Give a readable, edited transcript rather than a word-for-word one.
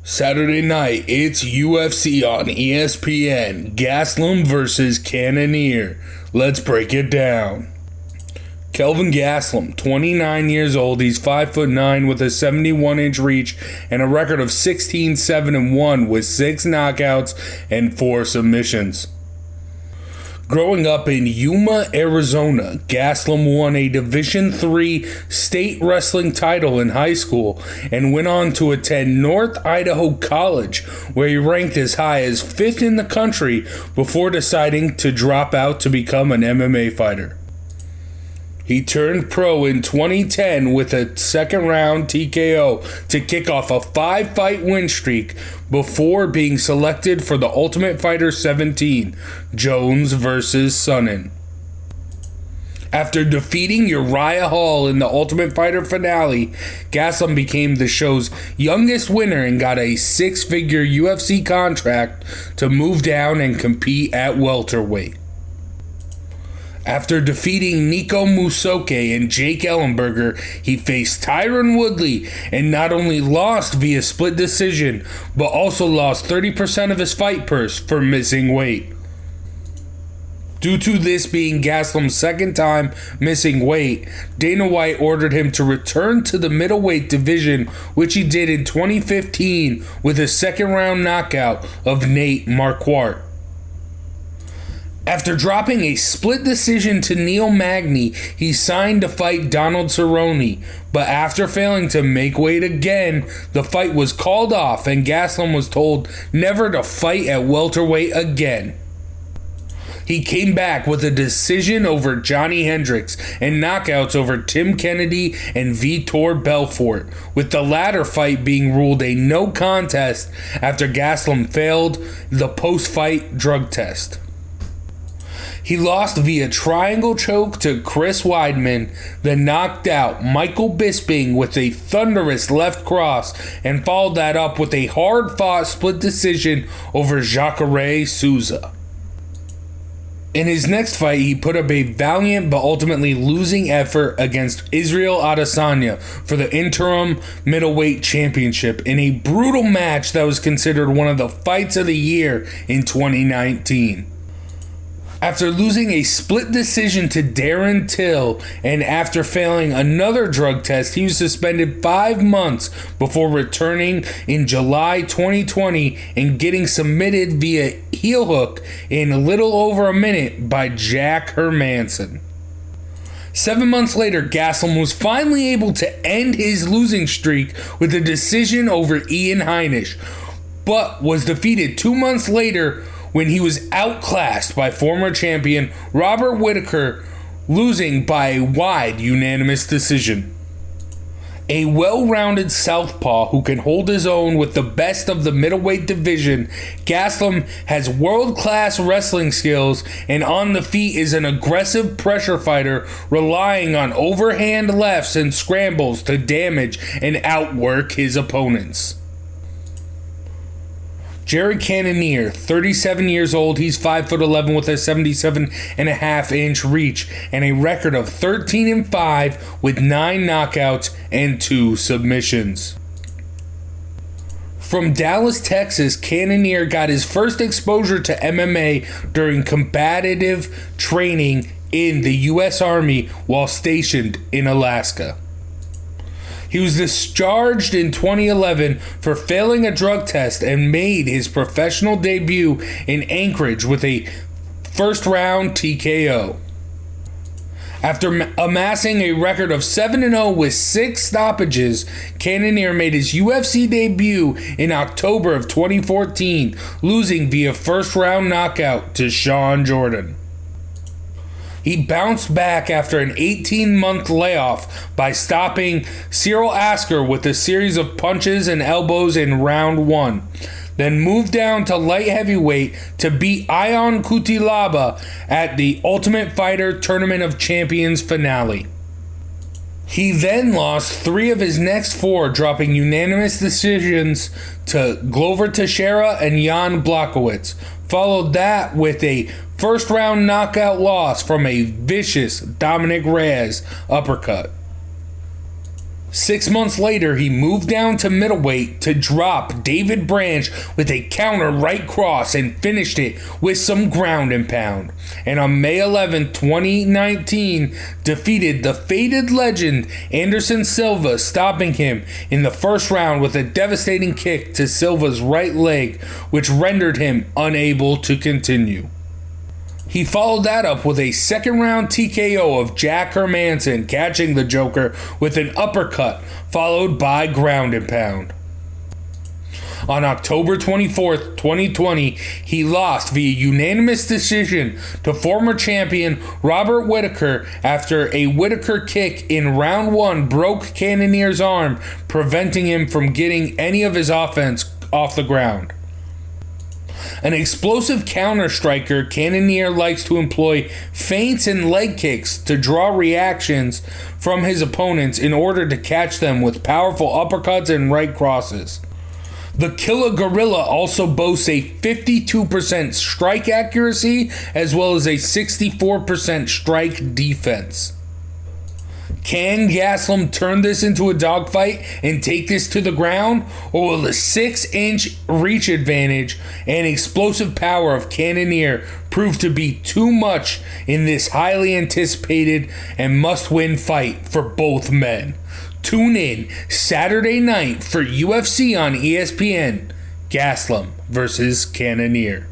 Saturday night, it's UFC on ESPN. Gastelum versus Cannonier. Let's break it down. Kelvin Gastelum, 29 years old. He's 5'9" with a 71-inch reach and a record of 16-7-1 with 6 knockouts and 4 submissions. Growing up in Yuma, Arizona, Gastelum won a Division III state wrestling title in high school and went on to attend North Idaho College, where he ranked as high as 5th in the country before deciding to drop out to become an MMA fighter. He turned pro in 2010 with a second-round TKO to kick off a 5-fight win streak before being selected for the Ultimate Fighter 17, Jones vs. Sonnen. After defeating Uriah Hall in the Ultimate Fighter finale, Gastelum became the show's youngest winner and got a 6-figure UFC contract to move down and compete at welterweight. After defeating Nico Musoke and Jake Ellenberger, he faced Tyron Woodley and not only lost via split decision, but also lost 30% of his fight purse for missing weight. Due to this being Gastelum's second time missing weight, Dana White ordered him to return to the middleweight division, which he did in 2015 with a second-round knockout of Nate Marquardt. After dropping a split decision to Neil Magny, he signed to fight Donald Cerrone, but after failing to make weight again, the fight was called off and Gastelum was told never to fight at welterweight again. He came back with a decision over Johnny Hendricks and knockouts over Tim Kennedy and Vitor Belfort, with the latter fight being ruled a no contest after Gastelum failed the post-fight drug test. He lost via triangle choke to Chris Weidman, then knocked out Michael Bisping with a thunderous left cross and followed that up with a hard-fought split decision over Jacare Souza. In his next fight, he put up a valiant but ultimately losing effort against Israel Adesanya for the interim middleweight championship in a brutal match that was considered one of the fights of the year in 2019. After losing a split decision to Darren Till and after failing another drug test, he was suspended 5 months before returning in July 2020 and getting submitted via heel hook in a little over a minute by Jack Hermanson. 7 months later, Gastelum was finally able to end his losing streak with a decision over Ian Heinisch, but was defeated 2 months later when he was outclassed by former champion Robert Whittaker, losing by a wide unanimous decision. A well-rounded southpaw who can hold his own with the best of the middleweight division, Gastelum has world-class wrestling skills and on the feet is an aggressive pressure fighter relying on overhand lefts and scrambles to damage and outwork his opponents. Jared Cannonier, 37 years old, he's 5'11" with a 77.5-inch reach and a record of 13-5 with 9 knockouts and 2 submissions. From Dallas, Texas, Cannonier got his first exposure to MMA during combative training in the U.S. Army while stationed in Alaska. He was discharged in 2011 for failing a drug test and made his professional debut in Anchorage with a first-round TKO. After amassing a record of 7-0 with 6 stoppages, Cannonier made his UFC debut in October of 2014, losing via first-round knockout to Sean Jordan. He bounced back after an 18-month layoff by stopping Cyril Asker with a series of punches and elbows in round 1, then moved down to light heavyweight to beat Ion Cutelaba at the Ultimate Fighter Tournament of Champions finale. He then lost 3 of his next 4, dropping unanimous decisions to Glover Teixeira and Jan Blachowicz. Followed that with a first-round knockout loss from a vicious Dominic Reyes uppercut. 6 months later, he moved down to middleweight to drop David Branch with a counter right cross and finished it with some ground and pound. And on May 11, 2019, defeated the faded legend Anderson Silva, stopping him in the first round with a devastating kick to Silva's right leg, which rendered him unable to continue. He followed that up with a second-round TKO of Jack Hermanson, catching the Joker with an uppercut, followed by ground and pound. On October 24th, 2020, he lost via unanimous decision to former champion Robert Whittaker after a Whittaker kick in round 1 broke Cannonier's arm, preventing him from getting any of his offense off the ground. An explosive counter striker, Cannonier likes to employ feints and leg kicks to draw reactions from his opponents in order to catch them with powerful uppercuts and right crosses. The Killer Gorilla also boasts a 52% strike accuracy as well as a 64% strike defense. Can Gastelum turn this into a dogfight and take this to the ground? Or will the 6-inch reach advantage and explosive power of Cannonier prove to be too much in this highly anticipated and must-win fight for both men? Tune in Saturday night for UFC on ESPN. Gastelum versus Cannonier.